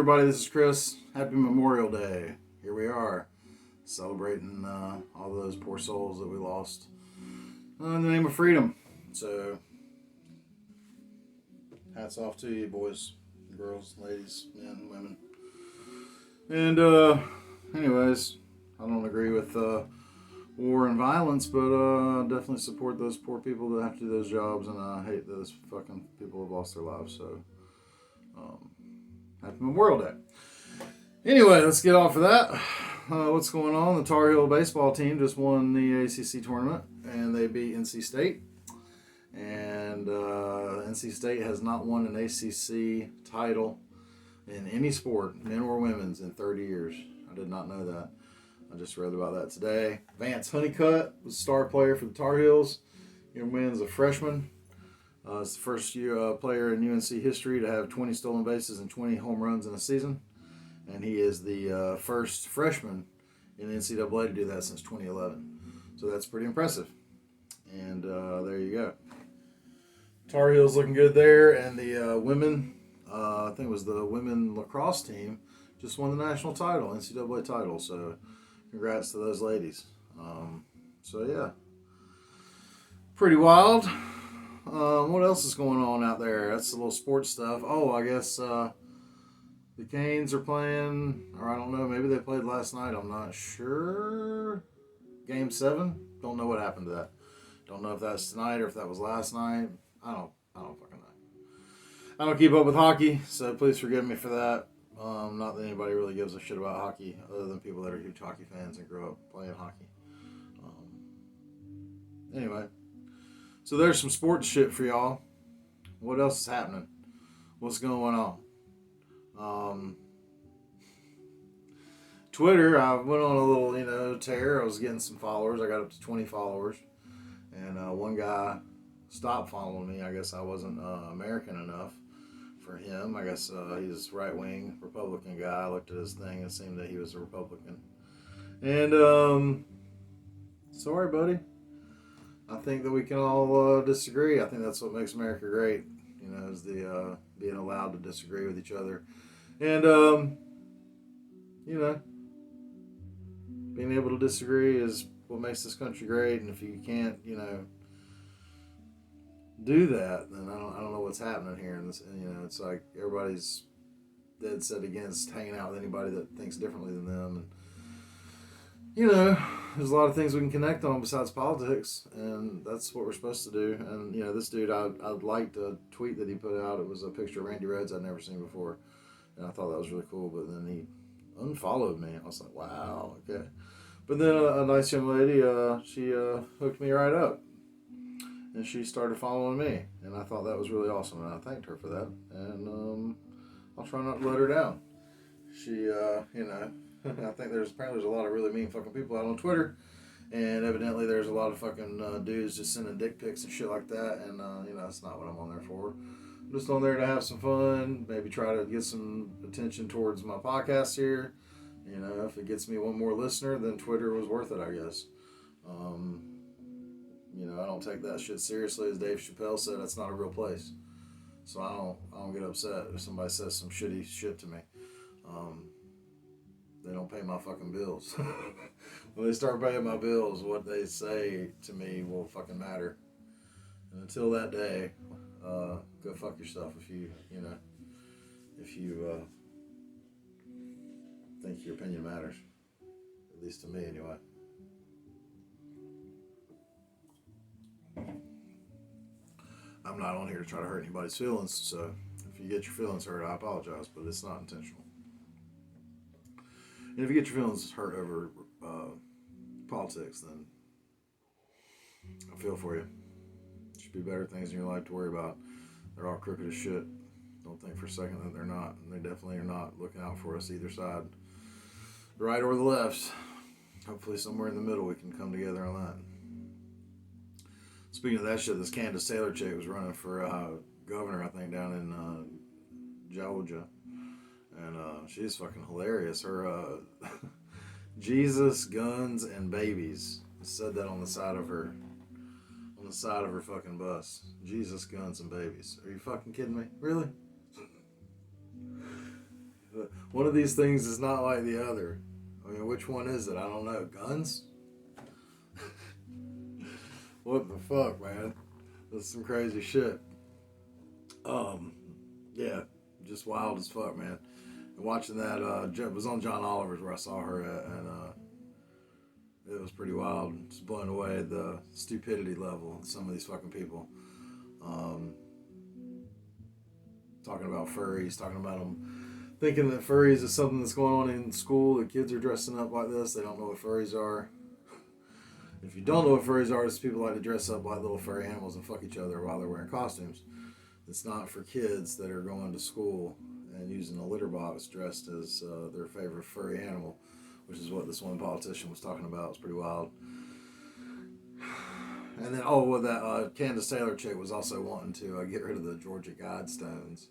everybody? This is Chris. Happy Memorial Day. Here we are, celebrating all those poor souls that we lost in the name of freedom. So, hats off to you, boys, girls, ladies, men, women. And, anyways, I don't agree with war and violence, but definitely support those poor people that have to do those jobs, and I hate those fucking people who have lost their lives. So, happy Memorial Day. Anyway, let's get off of that. What's going on? The Tar Heel baseball team just won the ACC tournament, and they beat NC State. And NC State has not won an ACC title in any sport, men or women's, in 30 years. I did not know that. I just read about that today. Vance Honeycutt was star player for the Tar Heels. Young man's a freshman. It's the first year player in UNC history to have 20 stolen bases and 20 home runs in a season. And he is the first freshman in the NCAA to do that since 2011. So that's pretty impressive. And there you go. Tar Heels looking good there. And the women, I think it was the women lacrosse team, just won the national title, NCAA title. So congrats to those ladies. So yeah, pretty wild. What else is going on out there? That's a little sports stuff. Oh, I guess the Canes are playing, or I don't know, maybe they played last night. I'm not sure. Game 7. Don't know what happened to that. Don't know if that's tonight or if that was last night. I don't fucking know. I don't keep up with hockey, so please forgive me for that. Not that anybody really gives a shit about hockey, other than people that are huge hockey fans and grew up playing hockey. Anyway, so there's some sports shit for y'all. What else is happening? What's going on? Twitter, I went on a little, tear. I was getting some followers. I got up to 20 followers. And one guy stopped following me. I guess I wasn't American enough for him. I guess he's a right-wing Republican guy. I looked at his thing and it seemed that he was a Republican. And, sorry, buddy. I think that we can all disagree. I think that's what makes America great, is the being allowed to disagree with each other. And, being able to disagree is what makes this country great. And if you can't, do that, then I don't know what's happening here. And it's like everybody's dead set against hanging out with anybody that thinks differently than them. And, there's a lot of things we can connect on besides politics, and that's what we're supposed to do. And, this dude, I'd liked a tweet that he put out. It was a picture of Randy Rhoads I'd never seen before, and I thought that was really cool, but then he unfollowed me. I was like, wow, okay. But then a nice young lady, she hooked me right up, and she started following me, and I thought that was really awesome, and I thanked her for that, and I'll try not to let her down. She, I think there's a lot of really mean fucking people out on Twitter, and evidently there's a lot of fucking dudes just sending dick pics and shit like that, and that's not what I'm on there for. I'm just on there to have some fun, maybe try to get some attention towards my podcast here. If it gets me one more listener, then Twitter was worth it, I guess. I don't take that shit seriously. As Dave Chappelle said, that's not a real place. So I don't get upset if somebody says some shitty shit to me. They don't pay my fucking bills. When they start paying my bills, what they say to me will fucking matter. And until that day, go fuck yourself if you think your opinion matters. At least to me, anyway. I'm not on here to try to hurt anybody's feelings, so if you get your feelings hurt, I apologize, but it's not intentional. And if you get your feelings hurt over politics, then I feel for you. There should be better things in your life to worry about. They're all crooked as shit. Don't think for a second that they're not. And they definitely are not looking out for us either side. The right or the left. Hopefully somewhere in the middle we can come together on that. Speaking of that shit, this Candace Taylor chick was running for governor, I think, down in Georgia. And she's fucking hilarious. Her Jesus, guns, and babies. It said that on the side of her fucking bus. Jesus, guns, and babies. Are you fucking kidding me? Really? One of these things is not like the other. I mean, which one is it? I don't know. Guns? What the fuck, man? That's some crazy shit. Yeah, just wild as fuck, man. And watching that, it was on John Oliver's where I saw her at, and it was pretty wild. Just blowing away the stupidity level of some of these fucking people. Talking about furries, talking about them thinking that furries is something that's going on in school. The kids are dressing up like this. They don't know what furries are. If you don't know what furries are, it's people like to dress up like little furry animals and fuck each other while they're wearing costumes. It's not for kids that are going to school and using a litter box dressed as their favorite furry animal, which is what this one politician was talking about. It's pretty wild. And then, that Candace Taylor chick was also wanting to get rid of the Georgia Guidestones.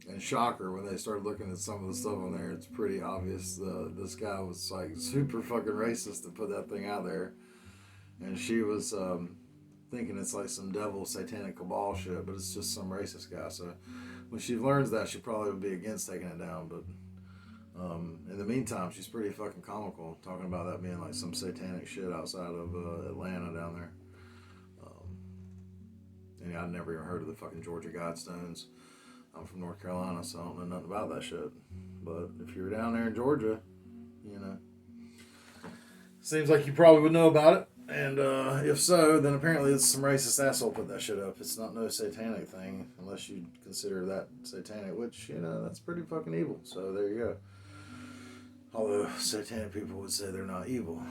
And shocker, when they started looking at some of the stuff on there, it's pretty obvious this guy was like super fucking racist to put that thing out there. And she was thinking it's like some devil satanic cabal shit, but it's just some racist guy. So when she learns that, she probably would be against taking it down. But in the meantime, she's pretty fucking comical, talking about that being like some satanic shit outside of Atlanta down there. And I'd never even heard of the fucking Georgia Guidestones. I'm from North Carolina, so I don't know nothing about that shit. But if you're down there in Georgia, you know, seems like you probably would know about it. And if so, then apparently it's some racist asshole put that shit up. It's not no satanic thing, unless you consider that satanic, which, you know, that's pretty fucking evil. So there you go. Although satanic people would say they're not evil.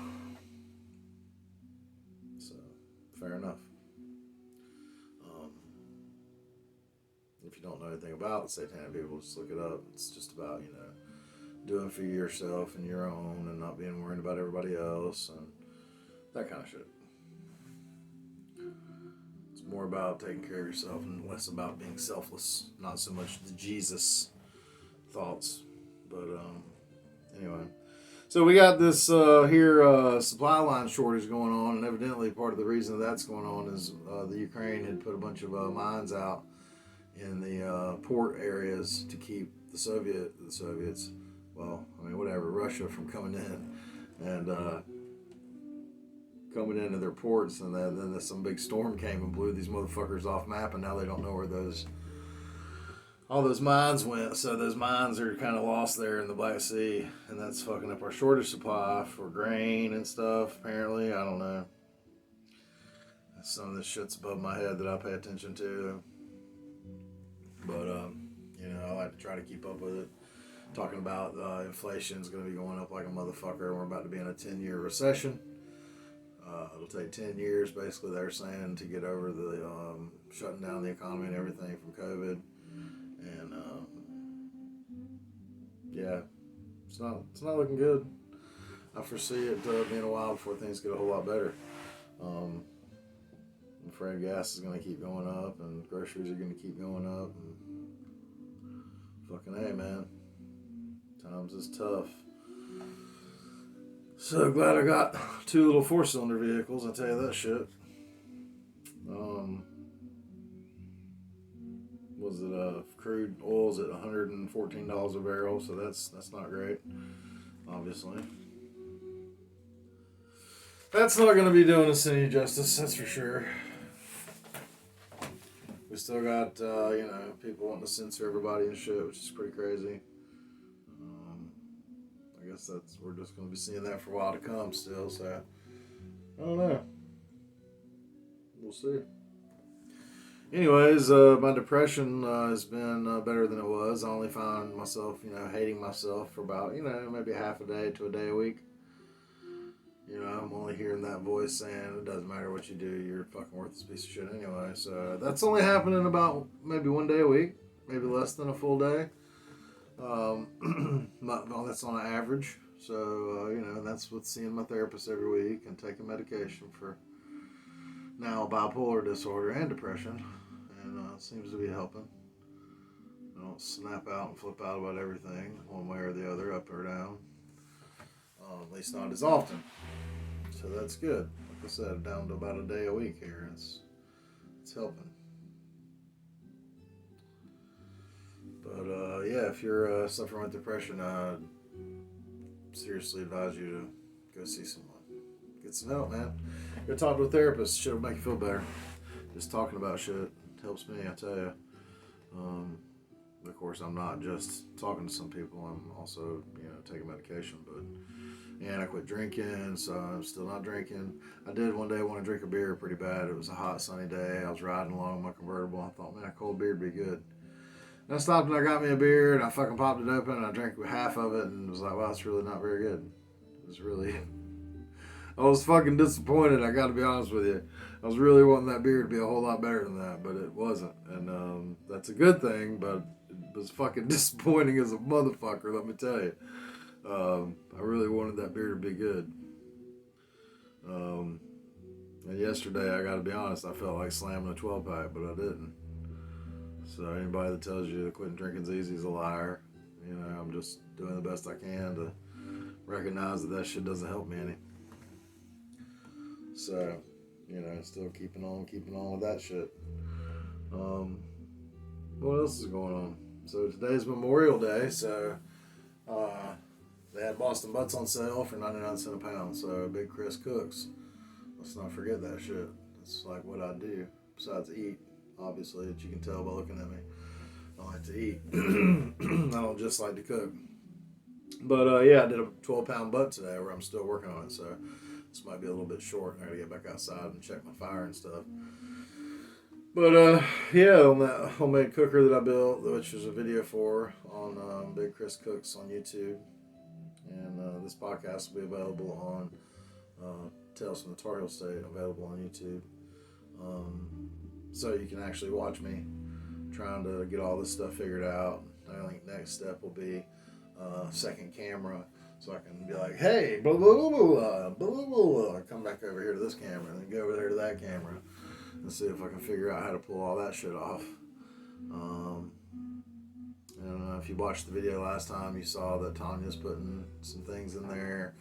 So, fair enough. If you don't know anything about satanic people, just look it up. It's just about, you know, doing for yourself and your own and not being worried about everybody else and that kind of shit. It's more about taking care of yourself and less about being selfless. Not so much the Jesus thoughts. But anyway. So we got this supply line shortage going on, and evidently part of the reason that's going on is the Ukraine had put a bunch of mines out in the port areas to keep the Soviets, Russia from coming in and coming into their ports, and then some big storm came and blew these motherfuckers off map, and now they don't know where all those mines went. So those mines are kind of lost there in the Black Sea, and that's fucking up our shortage supply for grain and stuff. Apparently, I don't know. Some of this shit's above my head that I pay attention to. But, you know, I like to try to keep up with it. Talking about inflation is going to be going up like a motherfucker. We're about to be in a 10-year recession. It'll take 10 years, basically, they're saying, to get over the shutting down the economy and everything from COVID. And, yeah, it's not looking good. I foresee it being a while before things get a whole lot better. I'm afraid gas is going to keep going up, and groceries are going to keep going up. And fucking A, man. Times is tough. So glad I got 2 little 4-cylinder vehicles, I tell you that shit. Crude oil's at $114 a barrel, so that's not great, obviously. That's not going to be doing us any justice, that's for sure. We still got, people wanting to censor everybody and shit, which is pretty crazy. I guess we're just going to be seeing that for a while to come still, so I don't know. We'll see. Anyways, my depression has been better than it was. I only find myself, hating myself for about, maybe half a day to a day a week. I'm only hearing that voice saying, it doesn't matter what you do, you're a fucking worthless piece of shit anyway. So that's only happening about maybe 1 day a week, maybe less than a full day. That's on an average. So, that's with seeing my therapist every week and taking medication for now bipolar disorder and depression. And seems to be helping. I don't snap out and flip out about everything one way or the other, up or down. At least not as often. So that's good. Like I said, down to about a day a week here. It's helping. But yeah, if you're suffering with depression, I seriously advise you to go see someone. Get some help, man. Go talk to a therapist. Shit'll make you feel better. Just talking about shit helps me, I tell you. Of course, I'm not just talking to some people. I'm also, taking medication. And I quit drinking, so I'm still not drinking. I did one day want to drink a beer pretty bad. It was a hot, sunny day. I was riding along in my convertible. I thought, man, a cold beer would be good. And I stopped and I got me a beer, and I fucking popped it open, and I drank half of it, and was like, wow, it's really not very good. It was really... I was fucking disappointed, I gotta be honest with you. I was really wanting that beer to be a whole lot better than that, but it wasn't. And that's a good thing, but it was fucking disappointing as a motherfucker, let me tell you. I really wanted that beer to be good. And yesterday, I gotta be honest, I felt like slamming a 12-pack, but I didn't. So anybody that tells you quitting drinking's easy is a liar. I'm just doing the best I can to recognize that shit doesn't help me any. So, still keeping on with that shit. What else is going on? So today's Memorial Day, so they had Boston butts on sale for 99 cents a pound. So BigChris Cooks. Let's not forget that shit. That's like what I do. Besides eat, obviously, that you can tell by looking at me. I like to eat. I don't just like to cook. But yeah, I did a 12-pound butt today where I'm still working on it. So this might be a little bit short. I gotta get back outside and check my fire and stuff. But yeah, on that homemade cooker that I built, which is a video for on BigChris Cooks on YouTube. And this podcast will be available on Tales from the Tarheel State, available on YouTube. So you can actually watch me trying to get all this stuff figured out. I think next step will be second camera, so I can be like, hey, blah, blah, blah, blah, blah, blah, blah. Come back over here to this camera, and then go over there to that camera, and see if I can figure out how to pull all that shit off. And if you watched the video last time, you saw that Tanya's putting some things in there,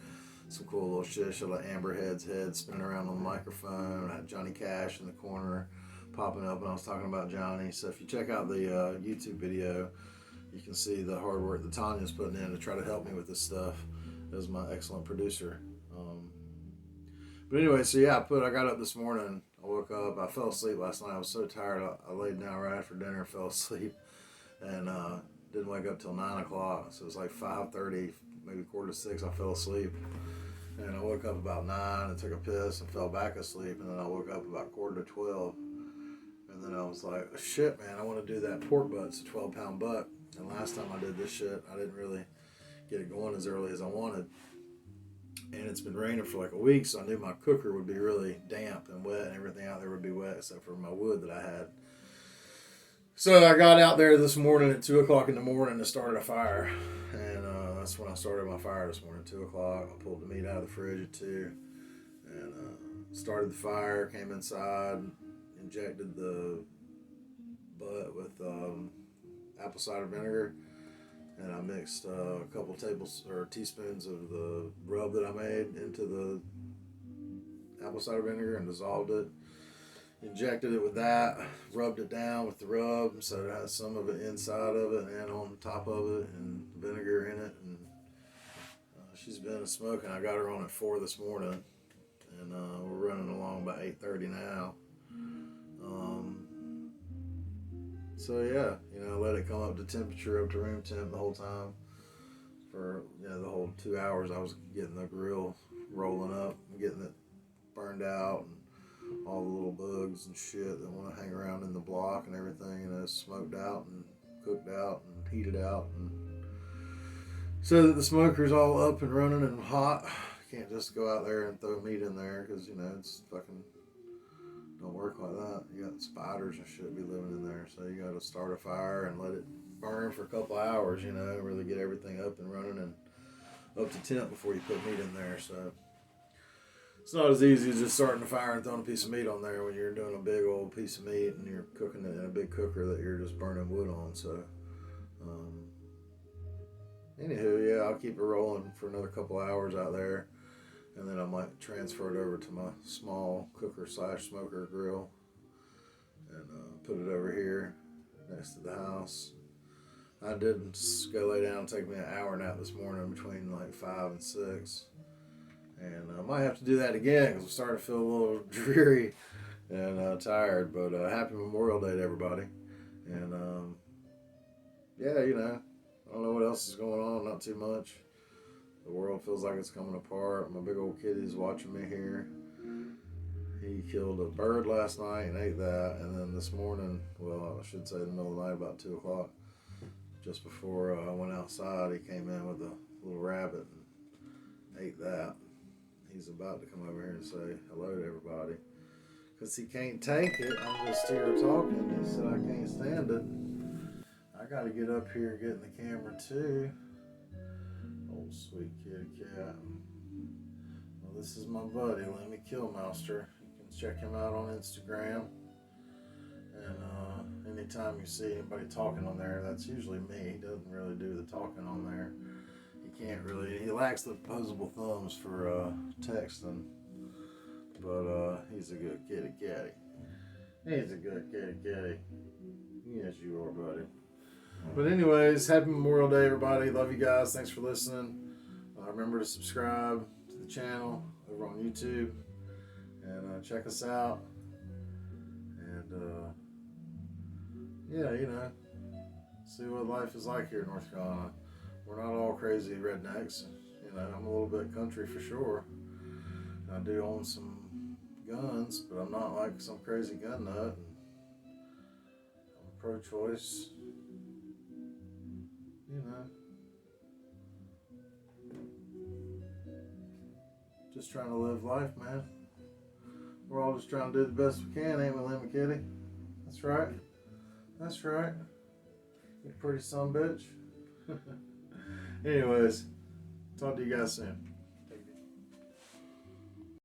some cool little shit. She had like Amber Head's head spinning around on the microphone. I had Johnny Cash in the corner popping up, and I was talking about Johnny. So if you check out the YouTube video, you can see the hard work that Tanya's putting in to try to help me with this stuff as my excellent producer. But anyway, so yeah, I got up this morning. I woke up. I fell asleep last night. I was so tired. I laid down right after dinner, fell asleep, and didn't wake up till 9 o'clock. So it was like 5:30, maybe 5:45. I fell asleep, and I woke up about 9 and took a piss and fell back asleep. And then I woke up about 11:45, and then I was like, oh, shit, man, I want to do that pork butt. It's a 12-pound butt. And last time I did this shit, I didn't really get it going as early as I wanted. And it's been raining for like a week, so I knew my cooker would be really damp and wet, and everything out there would be wet except for my wood that I had. So I got out there this morning at 2 o'clock in the morning and started a fire. And that's when I started my fire this morning, 2 o'clock. I pulled the meat out of the fridge at 2 and started the fire, came inside, injected the butt with apple cider vinegar, and I mixed a couple teaspoons of the rub that I made into the apple cider vinegar and dissolved it. Injected it with that, rubbed it down with the rub so it has some of it inside of it and on top of it, and vinegar in it. And she's been smoking. I got her on at 4 this morning, and we're running along by 8:30 now. So yeah, let it come up to temperature, up to room temp the whole time. For the whole 2 hours, I was getting the grill rolling up and getting it burned out, and all the little bugs and shit that want to hang around in the block and everything, it's smoked out and cooked out and heated out, and so that the smoker's all up and running and hot. You can't just go out there and throw meat in there because it's fucking don't work like that. You got spiders and shit be living in there, so you got to start a fire and let it burn for a couple hours, really get everything up and running and up to temp before you put meat in there. So it's not as easy as just starting a fire and throwing a piece of meat on there when you're doing a big old piece of meat and you're cooking it in a big cooker that you're just burning wood on. So anywho, yeah, I'll keep it rolling for another couple hours out there. And then I might transfer it over to my small cooker / smoker grill and put it over here next to the house. I did go lay down and take me an hour nap this morning between like 5 and 6. And I might have to do that again because I'm starting to feel a little dreary and tired. But happy Memorial Day to everybody. And yeah, you know, I don't know what else is going on. Not too much. The world feels like it's coming apart. My big old kitty's watching me here. He killed a bird last night and ate that. And then this morning, well, I should say in the middle of the night, about 2 o'clock, just before I went outside, he came in with a little rabbit and ate that. He's about to come over here and say hello to everybody. Because he can't take it. I'm just here talking. He said I can't stand it. I got to get up here and get in the camera too. Old sweet kitty cat. Well, this is my buddy, Lemmy Killmaster. You can check him out on Instagram. And anytime you see anybody talking on there, that's usually me. He doesn't really do the talking on there. He lacks the opposable thumbs for texting. But he's a good kitty catty. He's a good kitty catty. Yes, you are, buddy. But anyways, happy Memorial Day, everybody. Love you guys. Thanks for listening. Remember to subscribe to the channel over on YouTube. And check us out. And yeah, you know, see what life is like here in North Carolina. We're not all crazy rednecks. You know, I'm a little bit country for sure. I do own some guns, but I'm not like some crazy gun nut. I'm pro-choice. You know. Just trying to live life, man. We're all just trying to do the best we can, ain't we, Lemmy Kitty? That's right. That's right. You pretty son bitch. Anyways, talk to you guys soon.